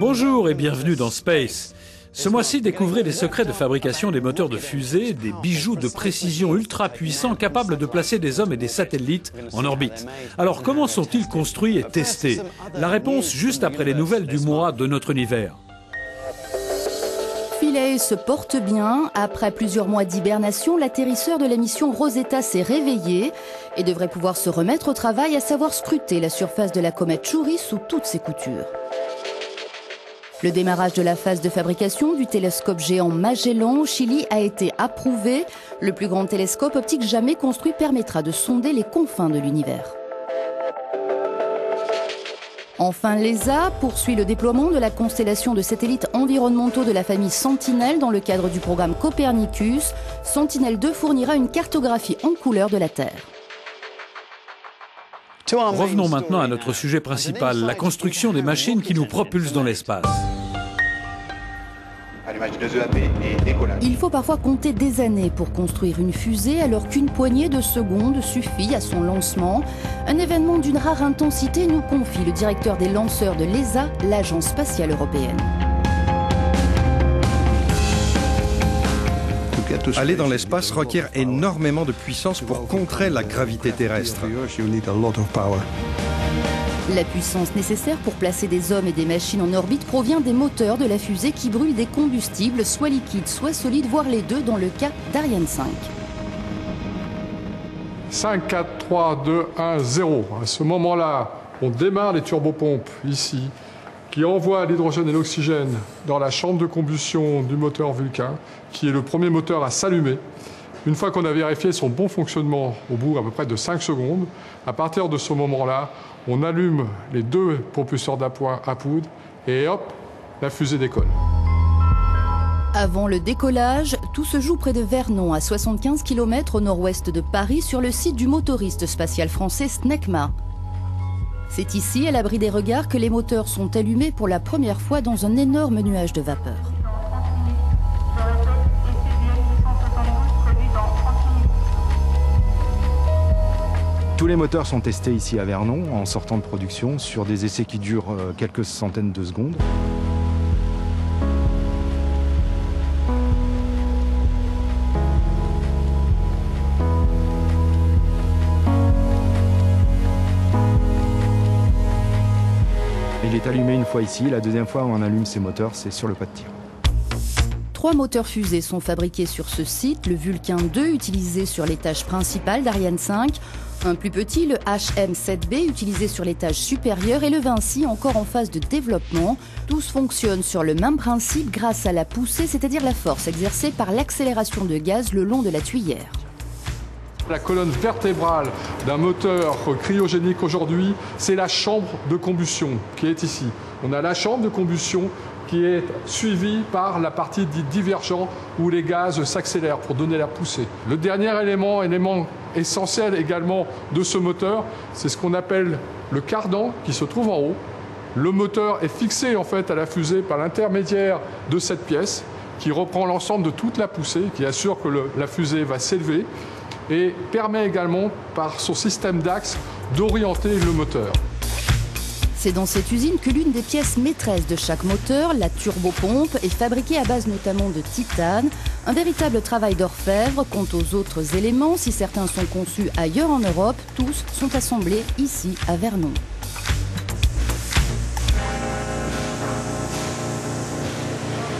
Bonjour et bienvenue dans Space. Ce mois-ci, découvrez les secrets de fabrication des moteurs de fusée, des bijoux de précision ultra puissants capables de placer des hommes et des satellites en orbite. Alors comment sont-ils construits et testés? La réponse juste après les nouvelles du mois de notre univers. Philae se porte bien. Après plusieurs mois d'hibernation, l'atterrisseur de la mission Rosetta s'est réveillé et devrait pouvoir se remettre au travail, à savoir scruter la surface de la comète Chury sous toutes ses coutures. Le démarrage de la phase de fabrication du télescope géant Magellan au Chili a été approuvé. Le plus grand télescope optique jamais construit permettra de sonder les confins de l'univers. Enfin, l'ESA poursuit le déploiement de la constellation de satellites environnementaux de la famille Sentinel dans le cadre du programme Copernicus. Sentinel-2 fournira une cartographie en couleur de la Terre. Revenons maintenant à notre sujet principal, la construction des machines qui nous propulsent dans l'espace. Il faut parfois compter des années pour construire une fusée, alors qu'une poignée de secondes suffit à son lancement. Un événement d'une rare intensité, nous confie le directeur des lanceurs de l'ESA, l'Agence spatiale européenne. Aller dans l'espace requiert énormément de puissance pour contrer la gravité terrestre. La puissance nécessaire pour placer des hommes et des machines en orbite provient des moteurs de la fusée qui brûlent des combustibles, soit liquides, soit solides, voire les deux dans le cas d'Ariane 5. 5, 4, 3, 2, 1, 0. À ce moment-là, on démarre les turbopompes ici, qui envoient l'hydrogène et l'oxygène dans la chambre de combustion du moteur Vulcain, qui est le premier moteur à s'allumer. Une fois qu'on a vérifié son bon fonctionnement au bout à peu près de 5 secondes, à partir de ce moment-là, on allume les deux propulseurs d'appoint à poudre et hop, la fusée décolle. Avant le décollage, tout se joue près de Vernon, à 75 km au nord-ouest de Paris, sur le site du motoriste spatial français Snecma. C'est ici, à l'abri des regards, que les moteurs sont allumés pour la première fois dans un énorme nuage de vapeur. Tous les moteurs sont testés ici à Vernon, en sortant de production, sur des essais qui durent quelques centaines de secondes. Il est allumé une fois ici, la deuxième fois où on allume ces moteurs, c'est sur le pas de tir. 3 moteurs fusées sont fabriqués sur ce site, le Vulcain 2 utilisé sur l'étage principal d'Ariane 5, un plus petit, le HM7B utilisé sur l'étage supérieur et le Vinci encore en phase de développement. Tous fonctionnent sur le même principe grâce à la poussée, c'est-à-dire la force exercée par l'accélération de gaz le long de la tuyère. La colonne vertébrale d'un moteur cryogénique aujourd'hui, c'est la chambre de combustion qui est ici. On a la chambre de combustion qui est suivie par la partie dite divergent où les gaz s'accélèrent pour donner la poussée. Le dernier élément essentiel également de ce moteur, c'est ce qu'on appelle le cardan qui se trouve en haut. Le moteur est fixé en fait à la fusée par l'intermédiaire de cette pièce qui reprend l'ensemble de toute la poussée, qui assure que la fusée va s'élever et permet également par son système d'axe d'orienter le moteur. C'est dans cette usine que l'une des pièces maîtresses de chaque moteur, la turbopompe, est fabriquée à base notamment de titane. Un véritable travail d'orfèvre. Quant aux autres éléments, si certains sont conçus ailleurs en Europe, tous sont assemblés ici à Vernon.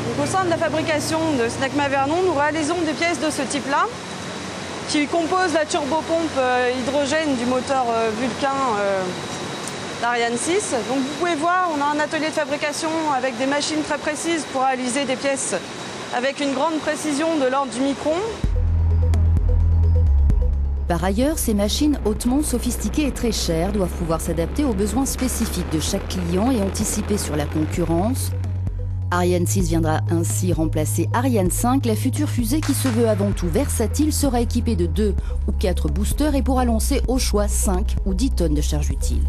Donc, au sein de la fabrication de Snecma Vernon, nous réalisons des pièces de ce type-là qui composent la turbopompe hydrogène du moteur Vulcain d'Ariane 6. Donc vous pouvez voir, on a un atelier de fabrication avec des machines très précises pour réaliser des pièces avec une grande précision de l'ordre du micron. Par ailleurs, ces machines hautement sophistiquées et très chères doivent pouvoir s'adapter aux besoins spécifiques de chaque client et anticiper sur la concurrence. Ariane 6 viendra ainsi remplacer Ariane 5. La future fusée, qui se veut avant tout versatile, sera équipée de 2 ou 4 boosters et pourra lancer au choix 5 ou 10 tonnes de charge utile.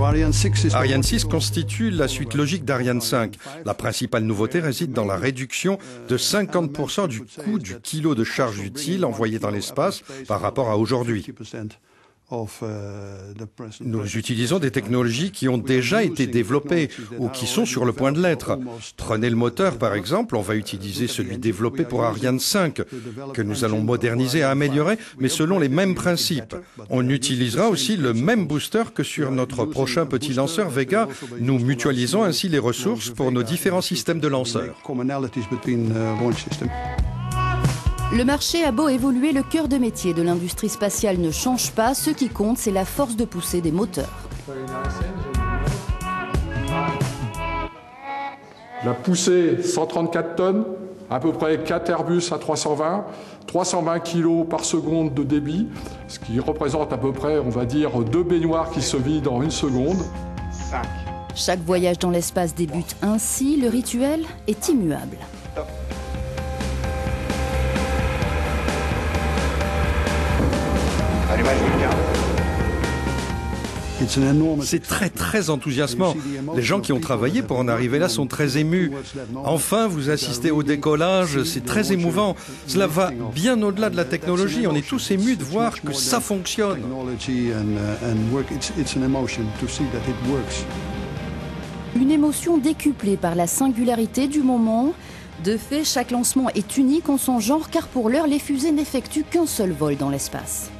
Ariane 6 constitue la suite logique d'Ariane 5. La principale nouveauté réside dans la réduction de 50% du coût du kilo de charge utile envoyé dans l'espace par rapport à aujourd'hui. Nous utilisons des technologies qui ont déjà été développées ou qui sont sur le point de l'être. Prenez le moteur par exemple, on va utiliser celui développé pour Ariane 5, que nous allons moderniser et améliorer, mais selon les mêmes principes. On utilisera aussi le même booster que sur notre prochain petit lanceur Vega. Nous mutualisons ainsi les ressources pour nos différents systèmes de lanceurs. Le marché a beau évoluer, le cœur de métier de l'industrie spatiale ne change pas. Ce qui compte, c'est la force de poussée des moteurs. La poussée, 134 tonnes, à peu près 4 Airbus A320, 320 kg par seconde de débit, ce qui représente à peu près, on va dire, 2 baignoires qui se vident en 1 seconde. Chaque voyage dans l'espace débute ainsi. Le rituel est immuable. C'est très enthousiasmant. Les gens qui ont travaillé pour en arriver là sont très émus. Enfin, vous assistez au décollage, c'est très émouvant. Cela va bien au-delà de la technologie. On est tous émus de voir que ça fonctionne. Une émotion décuplée par la singularité du moment. De fait, chaque lancement est unique en son genre car pour l'heure, les fusées n'effectuent qu'un seul vol dans l'espace.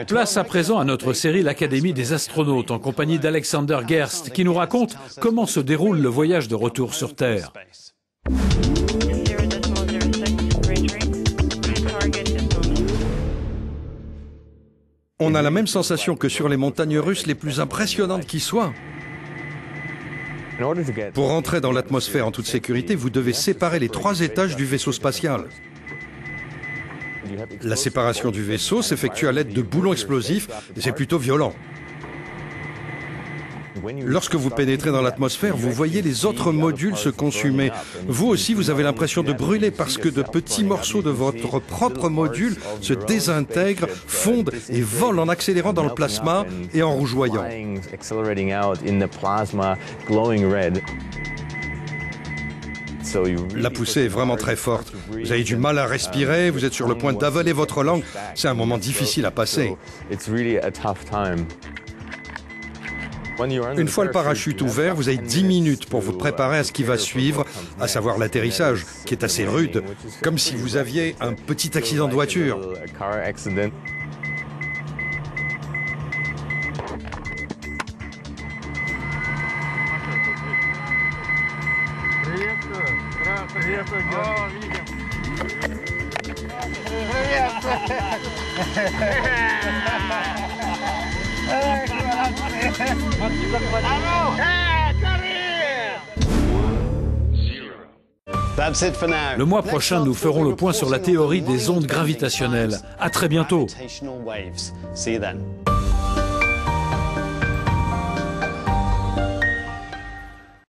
Place à présent à notre série L'Académie des astronautes en compagnie d'Alexander Gerst qui nous raconte comment se déroule le voyage de retour sur Terre. On a la même sensation que sur les montagnes russes les plus impressionnantes qui soient. Pour entrer dans l'atmosphère en toute sécurité, vous devez séparer les 3 étages du vaisseau spatial. La séparation du vaisseau s'effectue à l'aide de boulons explosifs et c'est plutôt violent. Lorsque vous pénétrez dans l'atmosphère, vous voyez les autres modules se consumer. Vous aussi, vous avez l'impression de brûler parce que de petits morceaux de votre propre module se désintègrent, fondent et volent en accélérant dans le plasma et en rougeoyant. La poussée est vraiment très forte. Vous avez du mal à respirer, vous êtes sur le point d'avaler votre langue. C'est un moment difficile à passer. Une fois le parachute ouvert, vous avez 10 minutes pour vous préparer à ce qui va suivre, à savoir l'atterrissage, qui est assez rude, comme si vous aviez un petit accident de voiture. Le mois prochain, nous ferons le point sur la théorie des ondes gravitationnelles. À très bientôt. See you then.